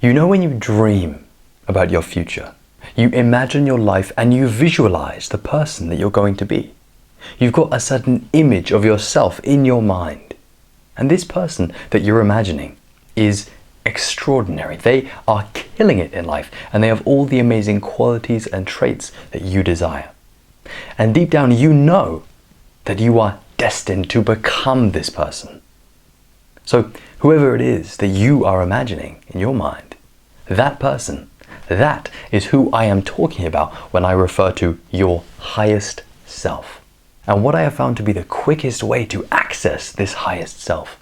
You know when you dream about your future, you imagine your life and you visualize the person that you're going to be. You've got a certain image of yourself in your mind. And this person that you're imagining is extraordinary. They are killing it in life and they have all the amazing qualities and traits that you desire. And deep down you know that you are destined to become this person. So whoever it is that you are imagining in your mind, that person, that is who I am talking about when I refer to your highest self. And what I have found to be the quickest way to access this highest self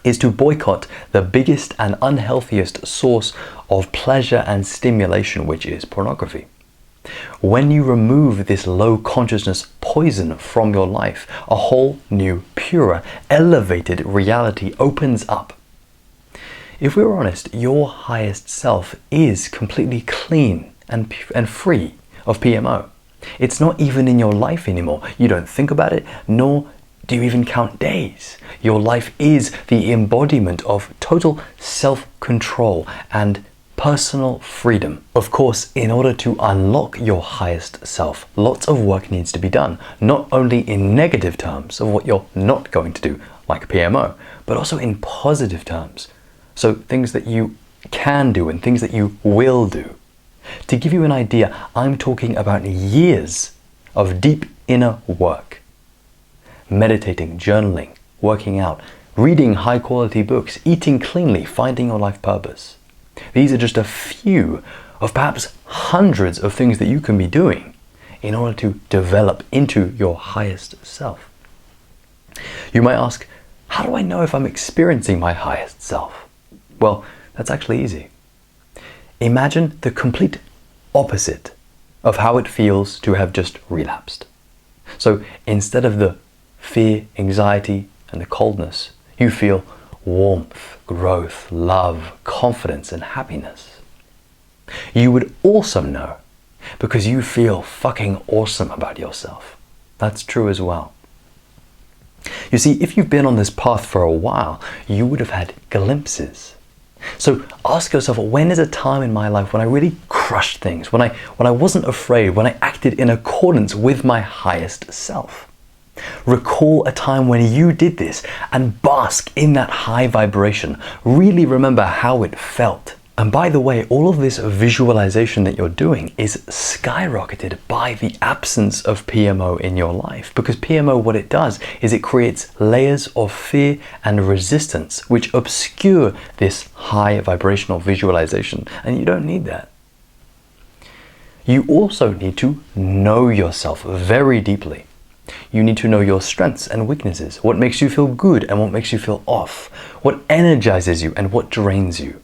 is to boycott the biggest and unhealthiest source of pleasure and stimulation, which is pornography. When you remove this low consciousness poison from your life, a whole new, purer, elevated reality opens up. If we're honest, your highest self is completely clean and free of PMO. It's not even in your life anymore. You don't think about it, nor do you even count days. Your life is the embodiment of total self-control and personal freedom. Of course, in order to unlock your highest self, lots of work needs to be done, not only in negative terms of what you're not going to do, like PMO, but also in positive terms. So things that you can do and things that you will do. To give you an idea, I'm talking about years of deep inner work. Meditating, journaling, working out, reading high quality books, eating cleanly, finding your life purpose. These are just a few of perhaps hundreds of things that you can be doing in order to develop into your highest self. You might ask, how do I know if I'm experiencing my highest self? Well, that's actually easy. Imagine the complete opposite of how it feels to have just relapsed. So instead of the fear, anxiety, and the coldness, you feel warmth, growth, love, confidence, and happiness. You would also know because you feel fucking awesome about yourself. That's true as well. You see, if you've been on this path for a while, you would have had glimpses. So ask yourself, when is a time in my life when I really crushed things, when I wasn't afraid, when I acted in accordance with my highest self? Recall a time when you did this and bask in that high vibration. Really remember how it felt. And by the way, all of this visualization that you're doing is skyrocketed by the absence of PMO in your life. Because PMO, what it does is it creates layers of fear and resistance which obscure this high vibrational visualization. And you don't need that. You also need to know yourself very deeply. You need to know your strengths and weaknesses, what makes you feel good and what makes you feel off, what energizes you and what drains you.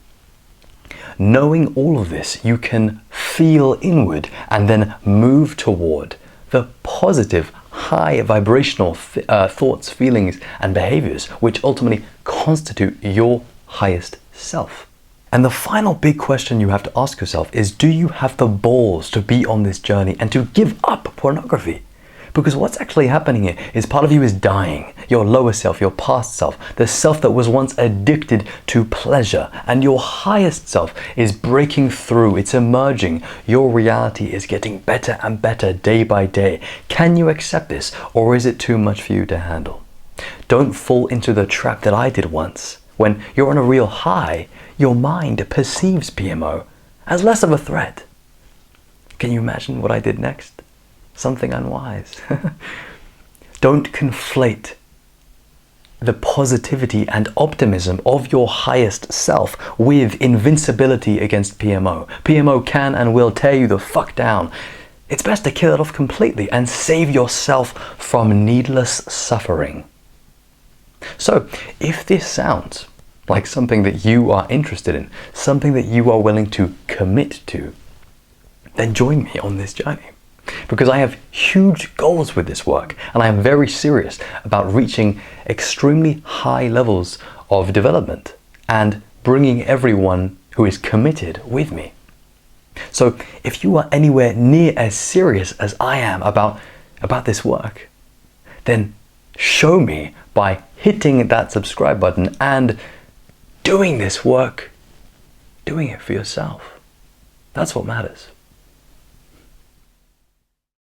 Knowing all of this, you can feel inward and then move toward the positive, high vibrational thoughts, feelings, and behaviors, which ultimately constitute your highest self. And the final big question you have to ask yourself is, do you have the balls to be on this journey and to give up pornography? Because what's actually happening here is part of you is dying. Your lower self, your past self, the self that was once addicted to pleasure, and your highest self is breaking through, it's emerging. Your reality is getting better and better day by day. Can you accept this, or is it too much for you to handle? Don't fall into the trap that I did once. When you're on a real high, your mind perceives PMO as less of a threat. Can you imagine what I did next? Something unwise. Don't conflate the positivity and optimism of your highest self with invincibility against PMO. PMO can and will tear you the fuck down. It's best to kill it off completely and save yourself from needless suffering. So, if this sounds like something that you are interested in, something that you are willing to commit to, then join me on this journey. Because I have huge goals with this work and I am very serious about reaching extremely high levels of development and bringing everyone who is committed with me. So if you are anywhere near as serious as I am about this work, then show me by hitting that subscribe button and doing this work doing it for yourself. That's what matters.